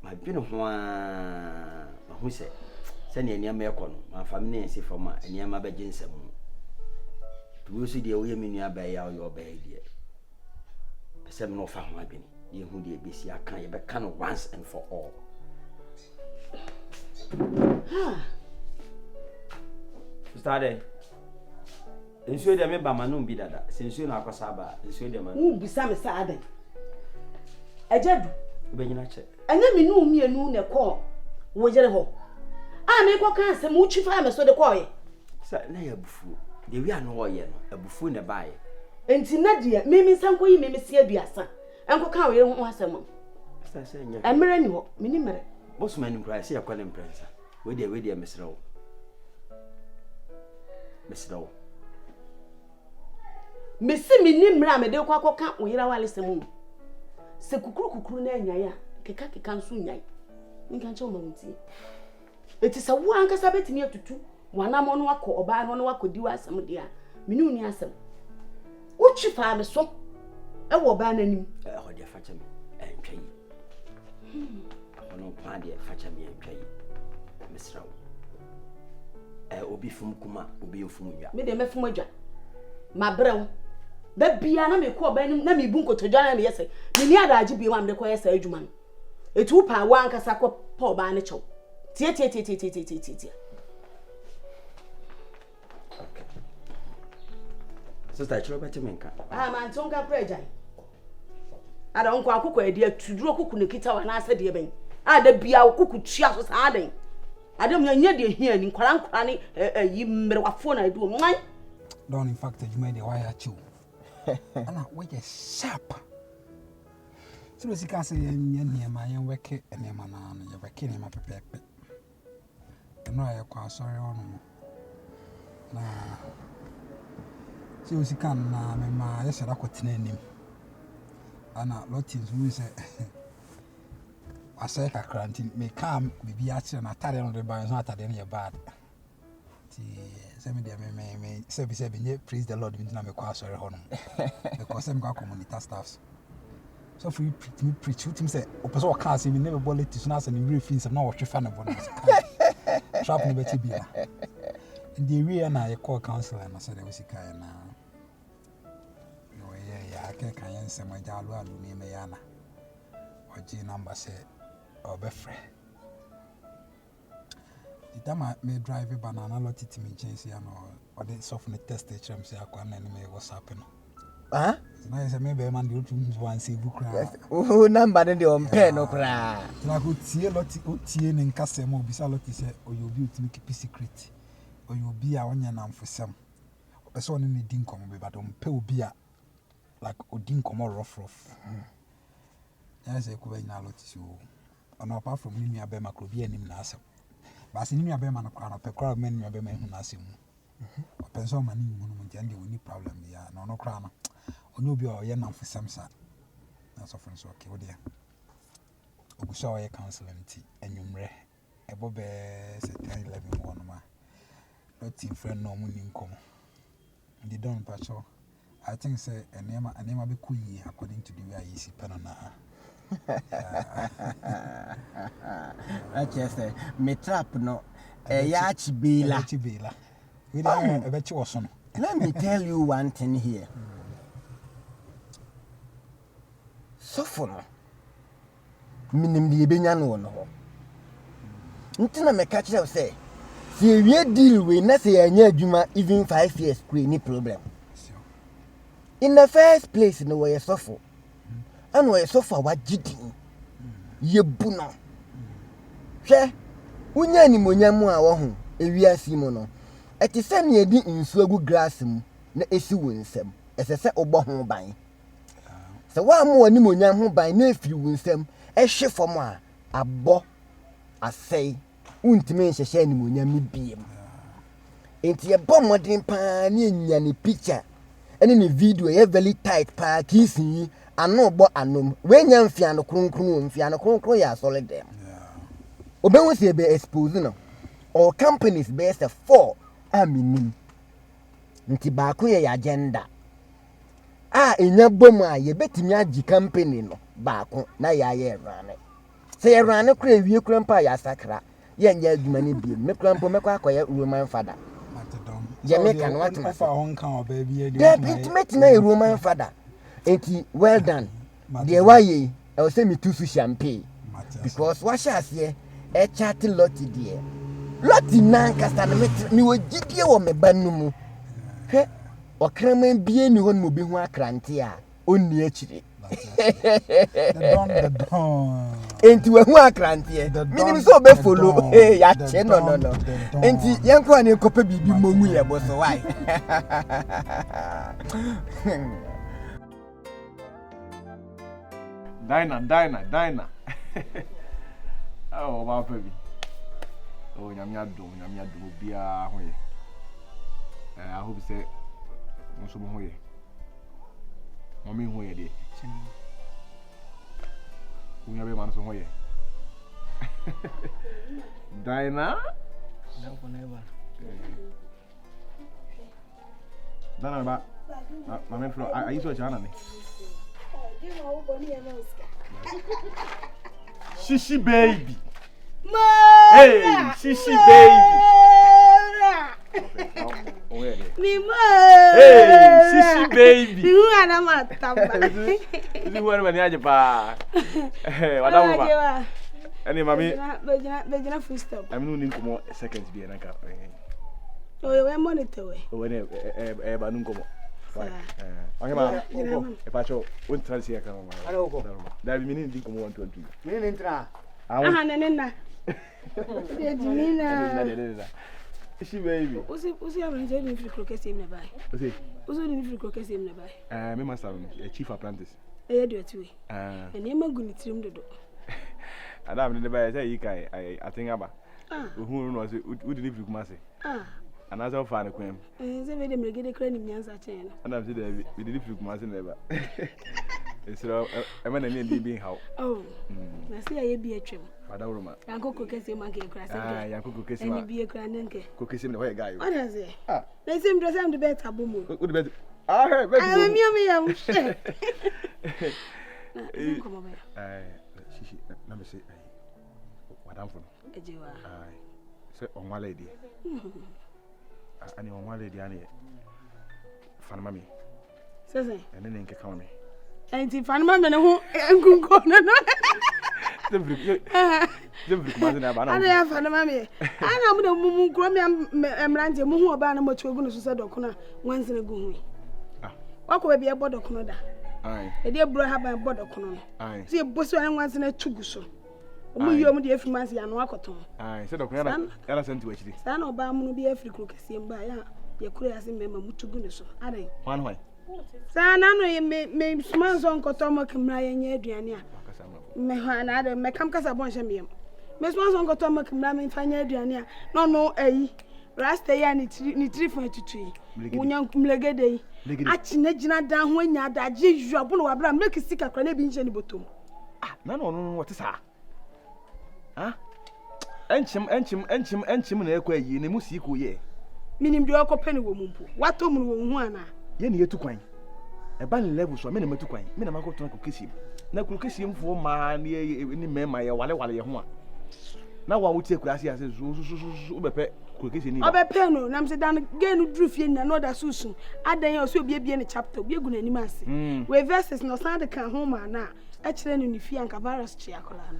my bin who said, send any American, my family and see from my and Yama Bajinsa. To see the Oyamina by your bay, dear. A 7 of my bin, you who dear BC, I can't but can once and for all. Started. Nsuo de me ba manum bi dada. Nsuo na akosaba, nsuo de man. Wo bisa me sa adan. Ejadu. Benyina che. Anya me nu mienu ne ko wo jere ho. A me ko kan se mu twifa me so de ko ye. Sa na ya bufu. De wi ano wo ye no, abufu ne baaye. Enti na de me sanko yi me se aduasa. Enko kan wo yere ho asem. Sa se nya. Emre ni ho, me ni mere. Boss man nkra se yakwa ne mprensa. We de mesrewo. Mesrewo. Mesi mi ni mra me de kwa koka oyira wale semu. Se kukuru na anya ya, keka nso nyai. Nka nche o mawuti. Eti sa wo ankasa betimi atutu, wana mo no akọ oba no akodi wa asem de a. Mini uni asem. Uchi fa me so. E wo ba nanim. Ho de fa chame. Entwa yi. Ono pa de fa chame entwa yi. Mesrawo. Obi fum kuma, obi fum nwa. Me de me fum adwa. Ma brew. Da bia na me ko ba nim na me bu nkotodwa na me yese. Me ni adaji bi wa me ko yesa adwuma no. Etu pa wa ankasa ko pa ba ne chew. Tie. Sister chiro beti menka. Man tonka prejan. Ada onko akoko edi atuduro kuku ne kita wa na asa de ben. Ada bia kuku tua so sa adan. Adam nya de hia ni nkora ni yi mmere wafo na edu mwan. Don't in fact you made the wire chew. Ana we just sharp. So we can say yen ma yen weke enema na no ye weke ne ma pepepe. No aye kwa sorry on na so we can na me ma ye sera kwetena anim. Ana lotins we say asay kakra nti me kam bibi a kire na tare no de ban so atade ne ye bad. Ti se me de me se bi nye praise the Lord na me kwa sorry hono. Because I'm community staffs. So for you preach with him say opeso ka say me never bullet to na say me refin say na wo hwefa na bonus. Trap no beti bia. In the area na you call counselor na say the usika na. No yeah ke kan yen say ma jalu alu ni me yana. Oji number say obefre. The time me drive banana lot it me change ya no or the soft ne test the cham say akwa na me what's happen. Na say me be man the one say book cry. Oh number dey on pen no cry. Na go tie lot o tie ne nkase mo bi sa lot say oyobi utimi keep secret. Oyobi a onya na mfosem. Opese one ne din komo be badom pe obi a like odin komo rough. Ya say ko be na lot so. And apart from me be makrobi anim na asem. But in your bema, no crowd men, your bema, who nasim. Pension money, money, any problem, ya, no crown. Or no be or yen for some sat. That's often so okay, dear. We saw a counseling tea, and you mre. A bobbe said 10-11 1 ma. Not in friend no money income. They don't patrol. I think say a name be queen according to the way I see penana. I just say me trap no yachi bila. We don't a bet you awesome. Let me tell you one thing here. So for minim di ebenya no no. Ntina me catch you say see we deal we na say anya adwuma even 5 years any problem. In the first place no way suffer. And we suffer what jidin ye buna hwe unya ni monyamu a wo ho ewiase mu no eti se ne edi nsu agu glass mu na esi wo nsem esese obo ho ban se wa mo ani monyam ho ban na efiri wo nsem ehwe fom a abo asei untime nhyehyɛ ni monyam biem enti ye bɔ modern pa na enya ni picture ene ni video ye very tight pa kisi ano bo anom we nya mfia no kronkron ya solid dem obenwo se be expose no all companies based 4 aminim nti ba ko ye agenda enya bom a ye betimi agi company no ba ko na ya ye rane Say you run a crave, you crampa ya sacra. Yen ya money be, make crampo make a quiet Roman father. Jamaican what my phone count, baby. That intimate me Roman father. Eti well done. Dear why I'll send me two champagne. Because what shall I say? A chatty lotty dear. Lotty Nancaster me would give you on me banumu. He or cramming be anyone will be one crantia. Only actually. The dawn. Ain't you a one crantia? Meaning so be follow. Hey, no. Ain't young one you copy be Momuya was why. Dinah. Oh, my baby. Oh, Yamia do be a way. I hope say, Monsieur Moye. Mommy, who are they? We have a man somewhere. Dinah? No, never. Dinah, my man, I used to channel. Shishi baby. Hey, Shishi baby. Hey, Shishi baby. You are not my top. You were when you had your pa. Hey, what about any mammy? Begin free stop. I'm no need more seconds be an anchor. Oh, you were monitor. When a banunco. If I show one transia come, I don't go. That meaning think 120. Meaning tra. Nena. She baby. Who's having a free croquet in the bay? Who's in free croquet in the bay? Me must have a chief apprentice. I do it too. And I'm going to trim the door. And I'm in the bay. I think about who knows who did you must say. And as I find a queen, they made him get a crane in Yansa chain. And I'm today we did you must never. So I'm an Indian being how. Oh, I see I be a trim. Madame, Uncle Cookes, monkey crass. Uncle Cookies, and be a crank. Cookies in the way guy. What is it? They seem to send the bed taboo. Good bed. I heard I'm shit. Come over. Let me say, what I'm from. I say, on my lady. And on my lady, Annie. Fan mammy. Says and then they can count me. And if I'm a man who am going I have found a mammy. I am the moon, Grommy, and Randy, who are bound much going to say, Docona, once in a good way. What could be a border corner? Aye, a dear brother have a border corner. Aye, see a bosom and once in a chuguso. You are the months and Wakaton. Aye, said Docana, I sent to actually. San Obama will be a free crook, see him by your curious member, Mutugunis. Are they? One way. San, I may smile on Cotomo, Camry, and Adriania. Mehanada, Macamcas, a bunch of me. Miss Monson Cotomo, Camry, and Fanya Adriania. No, eh? Rasta yani ni 3.23 Munyan kumlegede achinejina dan ho nya da jeju abono wabra make sika kra na bi nche ni botom no what is ha enchim na ekwa yi ne musi ko ye minim de okopeni wo mumpo wato mu wo hu ana ye ne yetu kwan e ba level so me na metu kwan me na makoto na kokesi na kokesi mfo ma ni mema ye wale ye ho a na wa wuti ekura ase so ubepe kokesi ni obepe no na mse dan genu drufie na no da susu adan ye so obiebie ne chapter obiegu na anim ase we verses no san de kan ho ma na a kire no ni fie anka virus chi akola na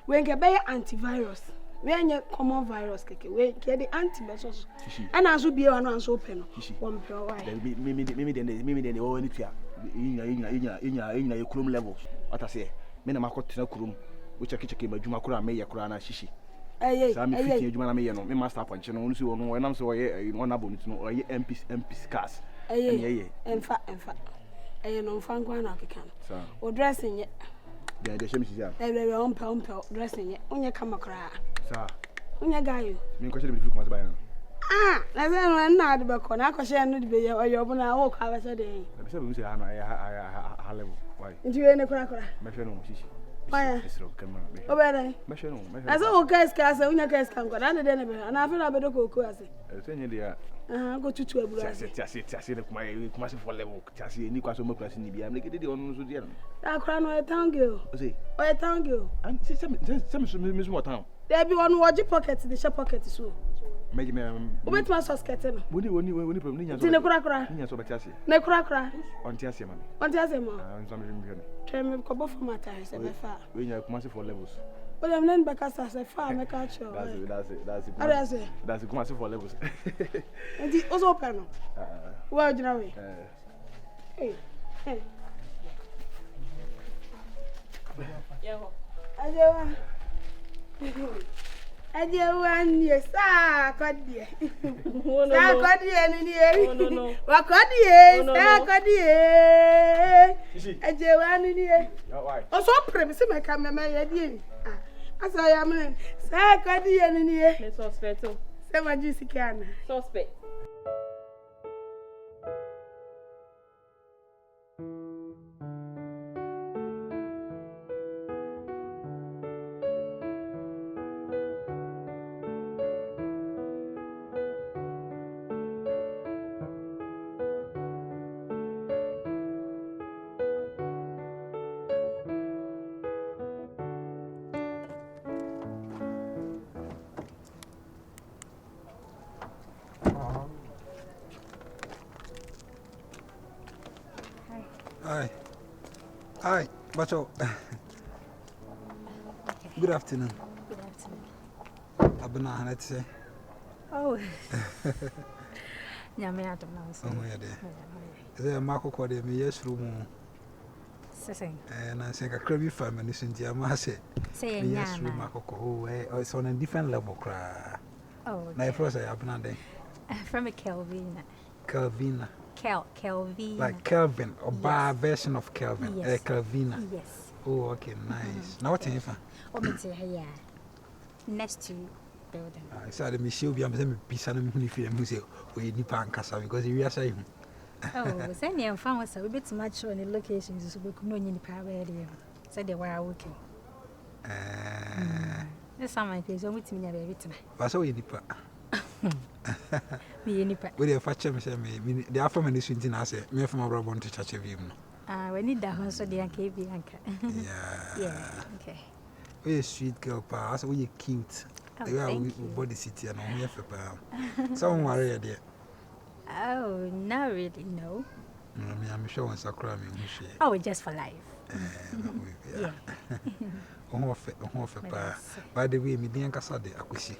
we nke be antivirus we anye common virus keke we ke the antivirus ana aso bie wa no anso open no won pe why mimi de o ni tua inya ye chrome levels atase me na makotena kurum we check madwuma kura me ye kura na shishi sa me fit adwuma na me ye no me master punch no nsi wono we nam so ye on abonit no o ye MP cars ye enfa no mfa ngwa na akeka no o dressing ye de shemi sisi we on pe dressing ye onye kama kura sa onye gayo me ko chere be fi kuma ba no na se no na ade be ko na ko she no de be ye oyo bu na wo ka ba se de be se be mu se ha no ya ha level why nti we ne kura me hwe no shishi Why? Obere. Asa o guys ka asa unya guys kan ko na de ne be na afi na be do ko ase. Senye dia. Go tutu aburu ase. Tiase ne kuma se for level. Tiase ni kwaso makura se ni bia. Me kede de onu so dia no. Akra no thank you. O say. O thank you. And me so town. There be one watch pocket the shop pocket so. Me O bet ma so skirt no. Woni problem ni nya so. Ti ne kura. Ni nya so betiase. Ne kura. On tiase ma. On tiase ma. So me no. Try me ko bo format se be fa. We nya kuma se for levels. But I'm not back as I far make a show. That's it. Come for levels. And it was open. Well, you know. Hey. I do one yes, ah, God dear. God dear, no. What God dear, God dear. I do one in here. Also, premise, my camera, dear. As I am, say, God dear, in here. Suspect. Say, my juicy can. Suspect. Hi, Bacho. Good afternoon. Good afternoon. Abuna, let's say. Oh. Yeah, me out of now. Oh, yeah, there. Marco called me yes room. And I say a crabby family since Yamase. Say, yes, room, Marco. Oh, it's on a different level. Cry. Oh, my first I have none. From a Kelvin. Kelvin. Kelvin. Like Kelvin, or bar version of Kelvin. Yes. Kelvina. Yes. Oh, okay, nice. Now what is it? Oh, it's here. Next to building. I said, Michelle, be a Pisano Munifil Museum, where you need Pancasa because you are saying. Oh, send you found us a bit much on the locations so we could know in the power area. Said they were working. There's some ideas on with me every time. But so you did. We are fetching me. The Alpha Ministry in us, me from our want to touch a view. We need that one so they can keep Bianca. Yeah, okay. We are sweet girl, pa, so we cute. They are body city and only for pound. Some worry, dear. Oh, not really, no. I'm sure it's a crime. Oh, just for life. Yeah. By the way, me being Cassade, Akusi.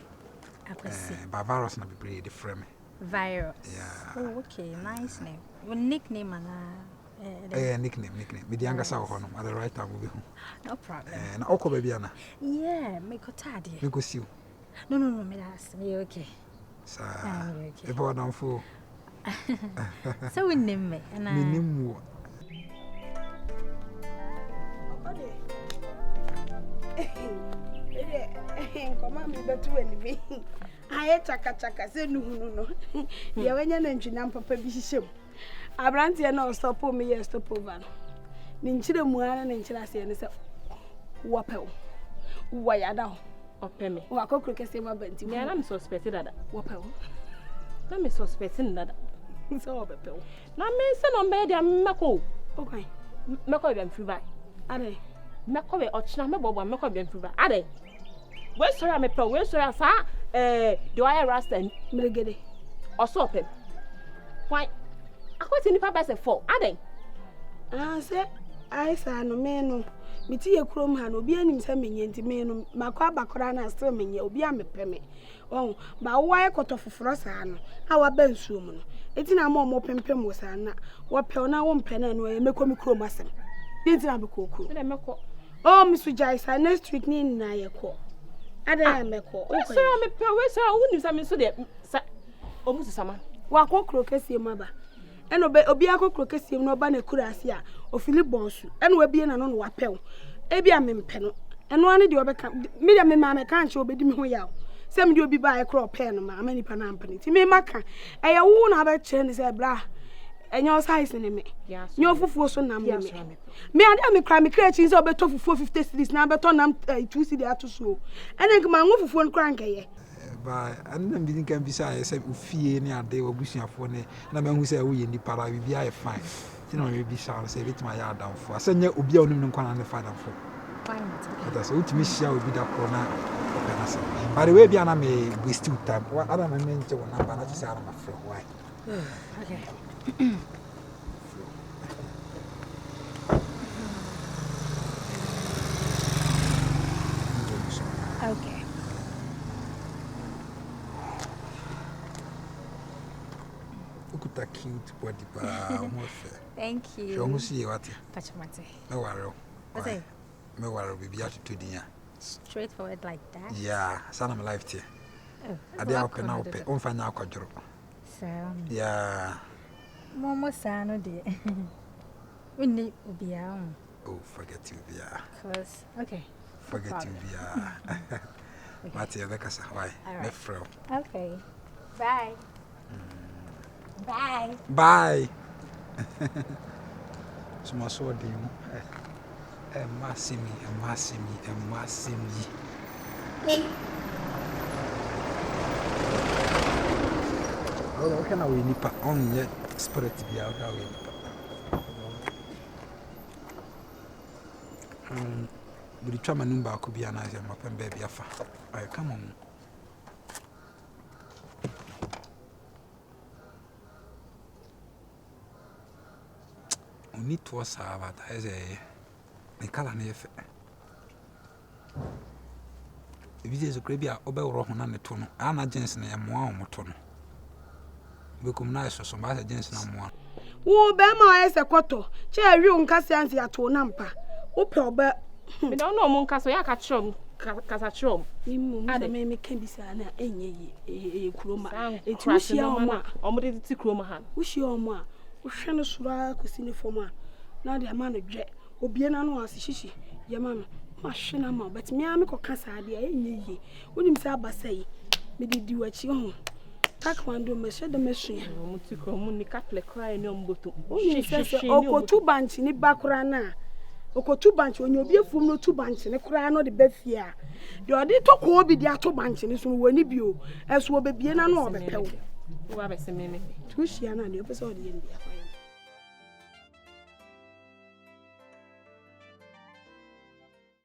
Barbaros not be pretty frame. Virus. Yeah. Oh, okay, nice name. Well, nickname and nickname. Me the younger son at the right time will be home. No problem. And Oko baby Anna. Yeah, make a tidy. Me go see you. No, me ask me okay. Sir, if I don't fool. So we name me and I name come on, be better anyway. I chaka say no. Ya wenya na ntwina papa bi hihye mu. Abrantie na stop me yes stop over. Ni nchire mu ana na nchire ase ne se wopew. Wo ya da ho. Opeme. Wo akokro kese ma banti. Me na me suspect dada. Wopew. Na me suspect dada. So wopew. Na me se no be dia meko. Okay. Meko be mfiri bai. Ade. Meko be ochina me bobo meko be mfiri bai. Ade. We sorry me pe, we sorry sa do I rasta mregede. Oso opem. Why? Akwati nipa ba se 4. Ade. Se I sa no me no. Miti ye krom ha no obi anim se menye nti me no makwa bakora na still menye obi amepeme. Oh, ba wo aye koto foforo sa no. A wa ba nsuo mu no. Eti na ma omo pempem wo sa na. Wo pe na wo mpe na no e mekomi krom asem. Eti na be kokro. Me meko. Oh, Mr. Jaisa next week ni na ye ko. Ada meko. We sorry me pe, we sorry unim sa me so de sa omusu sama. Wa kokro kese maba. Eno be obi akokro kese no ba na kura ase a ofili bonsu. Eno wa bie na no wa pew. Ebi a mempe no. Eno ane de obeka me de me ma me kan che obedi me ho yawo. Se me de obi ba e kro pen no ma amani pa na ampani. Ti me maka. Eye wo na ba kire ni se bra. enyo size ne me nyo fufuo so nam ne me ade me kra me kra chi so obeto fufuo 50 cedis na beto nam 2 cedi ato so ene nke ma ngo fufuo nkra nkeye ba anna bi nkan bi sa say ofie ne ade obusuafo ne na ma hu say wo ye ni para bi bia e fine ti no bi sa say bitima ya adamfo asanya obi a onim ne nkwana ne fadamfo fine that's what me share obi da ko na openasa by the way bia na me waste time wa ada na nche wo na ba na say ara ma fro why okay okay ukuta cute body ba omofe thank you so mo see what pachmate me waro okay me waro bibi atutu dia straightforward like that yeah sana my life tie ade open up on fanya akwadworo so yeah momo sano de winni ubia oh forget you bia cause okay forget you bia Mati Bekasa why me fro okay bye bye bye Suma so de massimi oh can we nipa on yet spirit be out that way but try manumba could be an idea my pen baby afa I come on need to serve as a color nefe. If it is a crabia, Oberrohon and the tunnel, Anna Jensen and Moa Motono. Become nice or some other Jensen and one. Wo be ma ese kwato che awi unka siansi ato nampa wo pe oba me don no mo nka so ya ka chrom kasa chrom ade me kan bi sa na enye ye kuroma eti wo hia omo de ti kuroma han wo hia omo a wo hwe no sura kosi ne fom a na de ma no dwe obie na no ase hyihi ye ma no ma hwe na ma but me a me kokasa ade enye ye wonim se abasai me didi wachi ho takwando me hye de mesu mo ti ko mo ni kaple cry ni omboto oni se okotu banchi ni bakura na okotu banchi onye obi efum no tu banchi ne kura no de bafia de odi to ko obi de ato banchi ne so woni bio eso obebie na no obepew wa be se me tu hia na de opese odi ye ndia